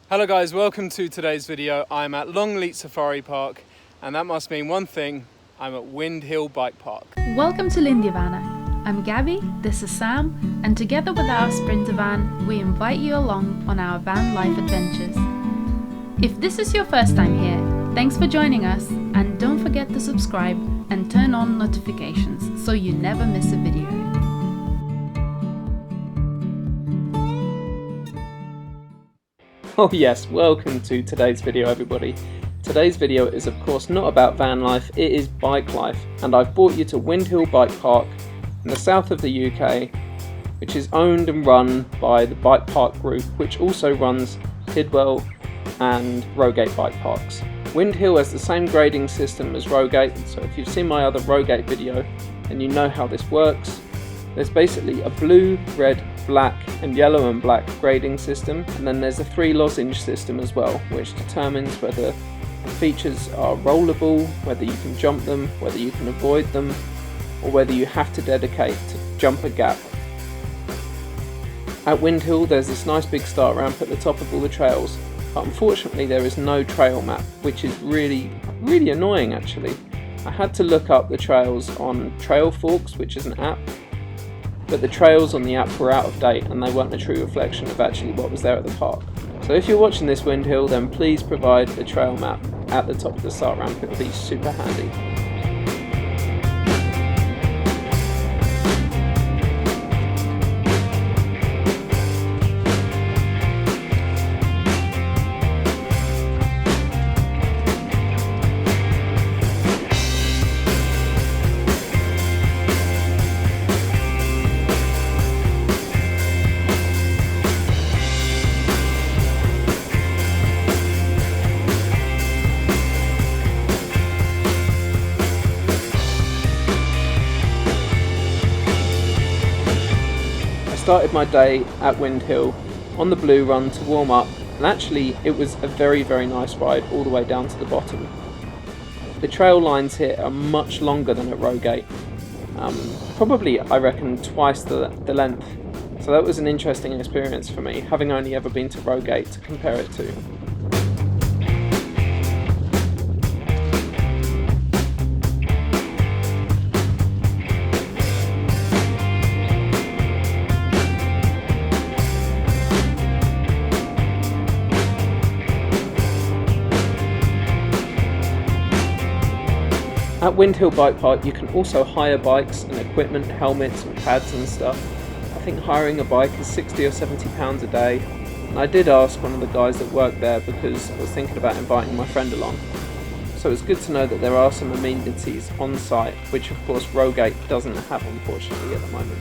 Hello guys, welcome to today's video. I'm at Longleat Safari Park and that must mean one thing, I'm at Windhill Bike Park. Welcome to Lindisfarne. I'm Gabby, this is Sam, and together with our Sprinter van, we invite you along on our van life adventures. If this is your first time here, thanks for joining us, and don't forget to subscribe and turn on notifications so you never miss a video. Oh yes, welcome to today's video everybody. Today's video is of course not about van life, it is bike life, and I've brought you to Windhill Bike Park in the south of the UK, which is owned and run by the Bike Park Group, which also runs Tidwell and Rogate Bike Parks. Windhill has the same grading system as Rogate, so if you've seen my other Rogate video, then you know how this works. There's basically a blue, red, black and yellow and black grading system, and then there's a 3 lozenge system as well, which determines whether features are rollable, whether you can jump them, whether you can avoid them, or whether you have to dedicate to jump a gap. At Windhill there's this nice big start ramp at the top of all the trails, but unfortunately there is no trail map, which is really annoying actually. I had to look up the trails on Trailforks, which is an app, but the trails on the app were out of date and they weren't a true reflection of actually what was there at the park. So if you're watching this Windhill, then please provide the trail map at the top of the start ramp, it would be super handy. Started my day at Windhill on the blue run to warm up, and actually it was a very nice ride all the way down to the bottom. The trail lines here are much longer than at Rogate, probably I reckon twice the length, so that was an interesting experience for me, having only ever been to Rogate to compare it to. At Windhill Bike Park you can also hire bikes and equipment, helmets and pads and stuff. I think hiring a bike is £60 or £70 a day, and I did ask one of the guys that worked there because I was thinking about inviting my friend along. So it's good to know that there are some amenities on site, which of course Rogate doesn't have unfortunately at the moment.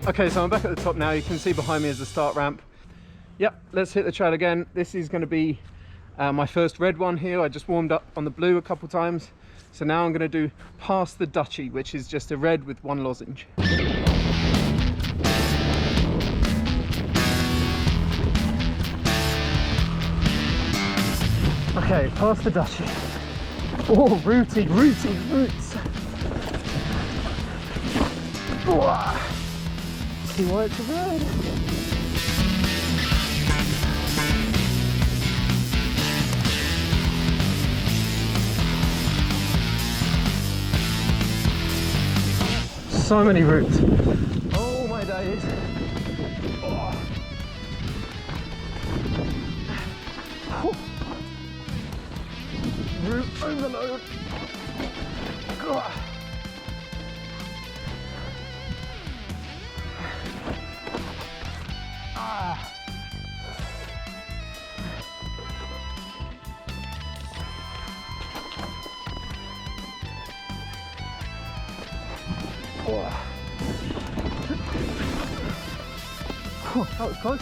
Okay, so I'm back at the top now. You can see behind me is the start ramp. Yep, let's hit the trail again. This is going to be my first red one here. I just warmed up on the blue a couple times. So now I'm going to do past the Duchy, which is just a red with 1 lozenge. Okay, past the Duchy. Oh, rooty roots. Oh. See why it's a red. So many roots. Oh my days. Oh. Root overload. God. Oh, that was close.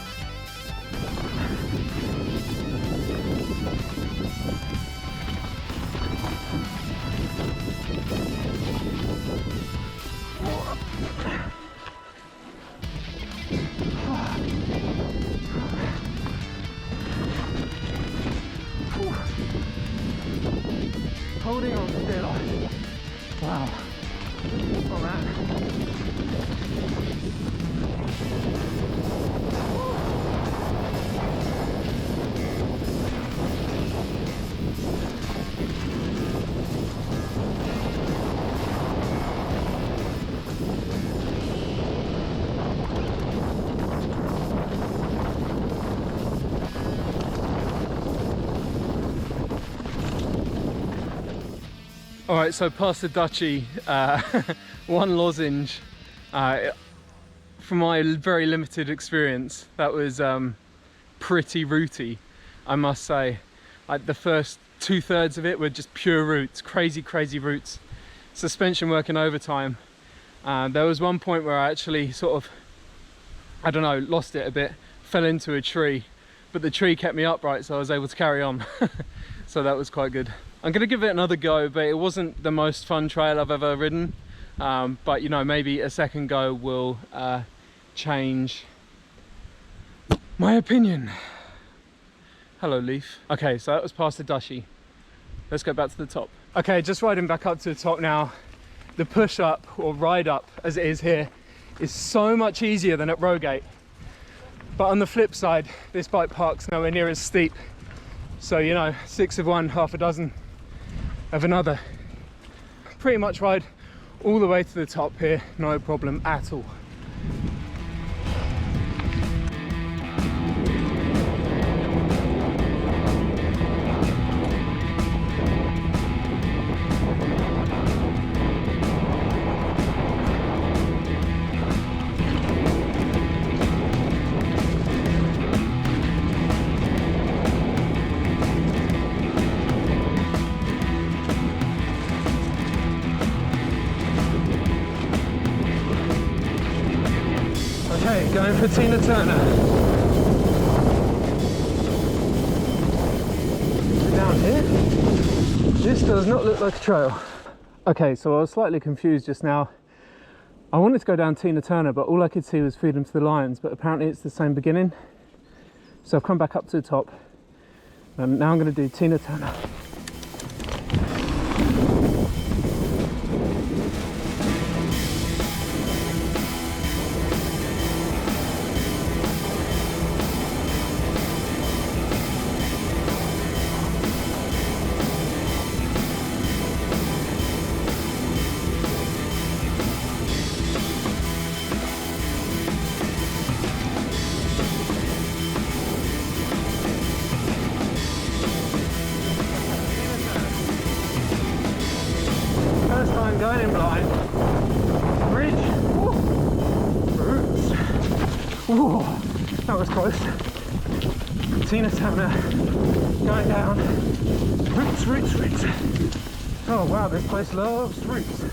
holding on still. Wow. Oh man. All right, so past the duchy, one lozenge. From my very limited experience, that was pretty rooty, I must say. Like the first 2/3 of it were just pure roots, crazy roots. Suspension working overtime. There was one point where I actually sort of, I don't know, lost it a bit, fell into a tree, but the tree kept me upright, so I was able to carry on. So that was quite good. I'm gonna give it another go, but it wasn't the most fun trail I've ever ridden. But you know, maybe a second go will change my opinion. Hello, Leaf. Okay, so that was past the duchy. Let's go back to the top. Okay, just riding back up to the top now. The push up, or ride up as it is here, is so much easier than at Rogate. But on the flip side, this bike park's nowhere near as steep. So, you know, 6 of one, half a dozen of another. Pretty much ride all the way to the top here, no problem at all. Okay, going for Tina Turner. Down here. This does not look like a trail. Okay, so I was slightly confused just now. I wanted to go down Tina Turner, but all I could see was Freedom to the Lions, but apparently it's the same beginning. So I've come back up to the top, and now I'm going to do Tina Turner. First time going in blind. Bridge. Woo. Roots. Whoa, that was close. Tina Turner going down. Roots, roots, roots. Oh wow, this place loves roots.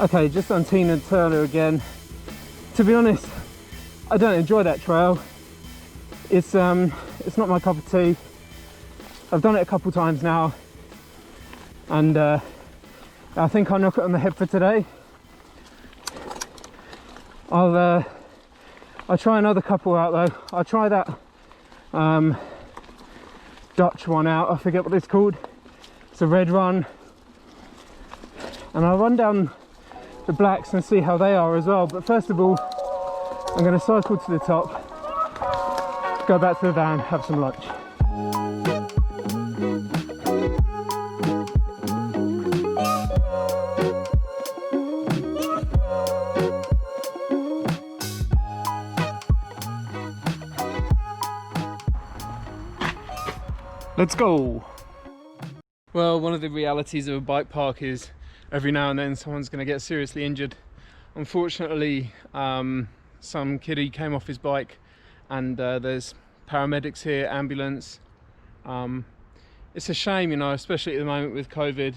Okay, just on Tina Turner again. To be honest, I don't enjoy that trail. It's not my cup of tea. I've done it a couple times now, and I think I'll knock it on the head for today. I'll try another couple out though. I'll try that Dutch one out. I forget what it's called. It's a red run, and I'll run down the blacks and see how they are as well. But first of all, I'm going to cycle to the top, go back to the van, have some lunch. Let's go! Well, one of the realities of a bike park is every now and then someone's going to get seriously injured. Unfortunately, some kiddie came off his bike and there's paramedics here, ambulance. It's a shame, you know, especially at the moment with COVID,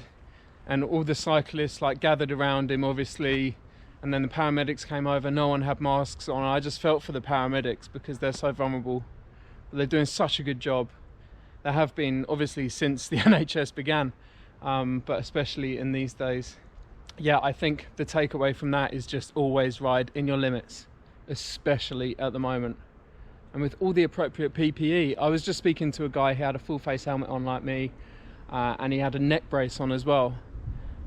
and all the cyclists like gathered around him obviously, and then the paramedics came over, no one had masks on. I just felt for the paramedics because they're so vulnerable, but they're doing such a good job. They have been obviously since the NHS began, but especially in these days. Yeah, I think the takeaway from that is just always ride in your limits, especially at the moment. And with all the appropriate PPE, I was just speaking to a guy who had a full face helmet on like me, and he had a neck brace on as well.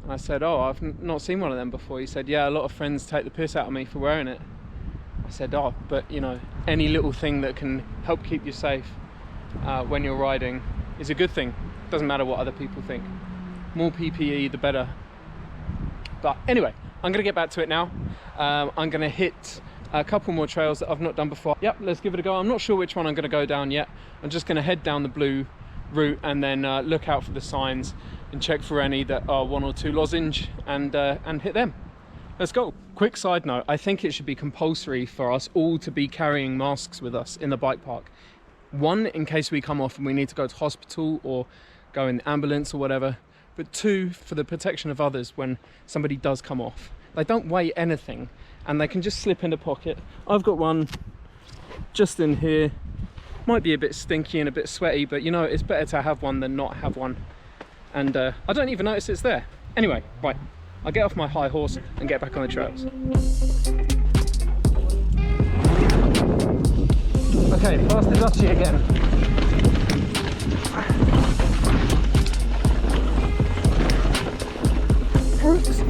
And I said, oh, I've not seen one of them before. He said, yeah, a lot of friends take the piss out of me for wearing it. I said, oh, but you know, any little thing that can help keep you safe when you're riding is a good thing. Doesn't matter what other people think. More PPE, the better. But anyway, I'm gonna get back to it now. I'm gonna hit a couple more trails that I've not done before. Yep, let's give it a go. I'm not sure which one I'm gonna go down yet. I'm just gonna head down the blue route and then look out for the signs and check for any that are 1 or 2 lozenge and hit them. Let's go. Quick side note, I think it should be compulsory for us all to be carrying masks with us in the bike park. 1, in case we come off and we need to go to hospital or go in the ambulance or whatever, but 2, for the protection of others when somebody does come off. They don't weigh anything and they can just slip in the pocket. I've got one just in here. Might be a bit stinky and a bit sweaty, but you know, it's better to have one than not have one. And I don't even notice it's there. Anyway, right, I'll get off my high horse and get back on the trails. Okay, past the Dutchy again. Oops.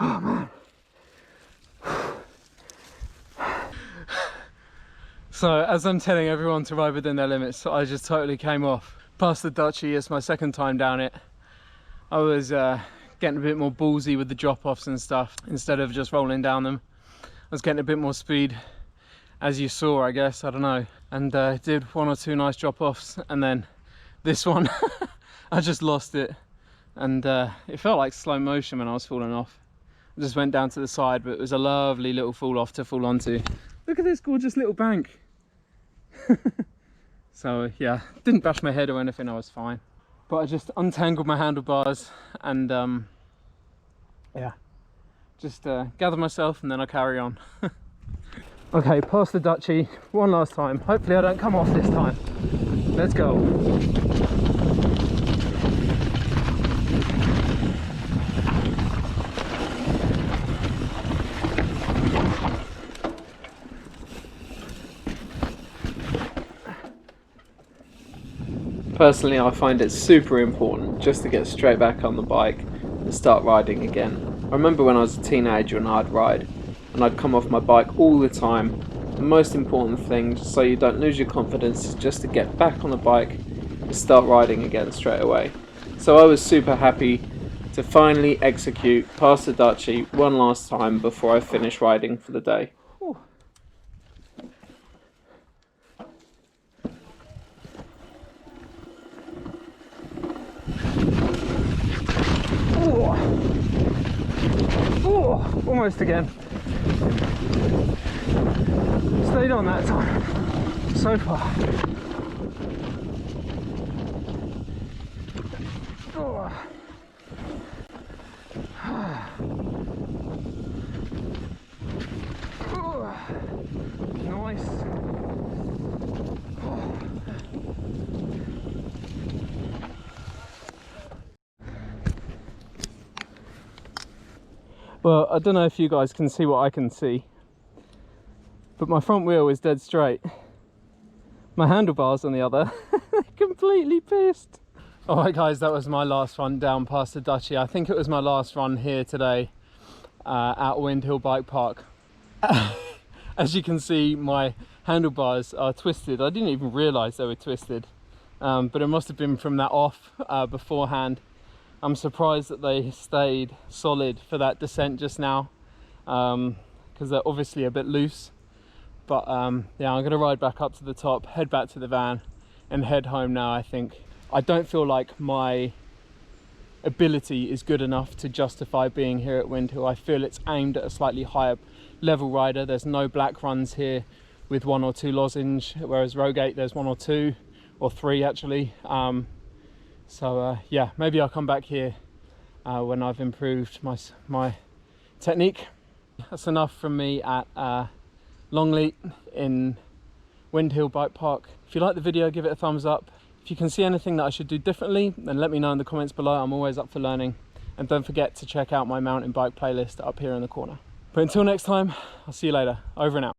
Oh man. So as I'm telling everyone to ride within their limits, I just totally came off. Past the Dutchy, it's my second time down it. I was getting a bit more ballsy with the drop-offs and stuff instead of just rolling down them. I was getting a bit more speed, as you saw, I guess, I don't know. And did 1 or 2 nice drop-offs, and then this one, I just lost it. And it felt like slow motion when I was falling off. I just went down to the side, but it was a lovely little fall off to fall onto. Look at this gorgeous little bank. So yeah, didn't bash my head or anything, I was fine. But I just untangled my handlebars and yeah, just gather myself and then I'll carry on. Okay, past the Dutchy one last time. Hopefully I don't come off this time. Let's go. Personally, I find it super important just to get straight back on the bike and start riding again. I remember when I was a teenager and I'd ride, and I'd come off my bike all the time. The most important thing, so you don't lose your confidence, is just to get back on the bike and start riding again straight away. So I was super happy to finally execute past the Dutchy one last time before I finish riding for the day. Ooh. Oh, almost again. Stayed on that time. So far. Oh. Oh. Nice. Oh. Well, I don't know if you guys can see what I can see, but my front wheel is dead straight. My handlebars on the other, completely pissed. Alright guys, that was my last run down past the Duchy. I think it was my last run here today at Windhill Bike Park. As you can see, my handlebars are twisted. I didn't even realise they were twisted, but it must have been from that off beforehand. I'm surprised that they stayed solid for that descent just now, because they're obviously a bit loose. But yeah, I'm going to ride back up to the top, head back to the van and head home now, I think. I don't feel like my ability is good enough to justify being here at Windhill. I feel it's aimed at a slightly higher level rider. There's no black runs here with 1 or 2 lozenge, whereas Rogate there's 1 or 2 or 3 actually. Yeah, maybe I'll come back here when I've improved my technique. That's enough from me at Longleat in Windhill Bike Park. If you like the video, give it a thumbs up. If you can see anything that I should do differently, then let me know in the comments below. I'm always up for learning. And don't forget to check out my mountain bike playlist up here in the corner. But until next time, I'll see you later. Over and out.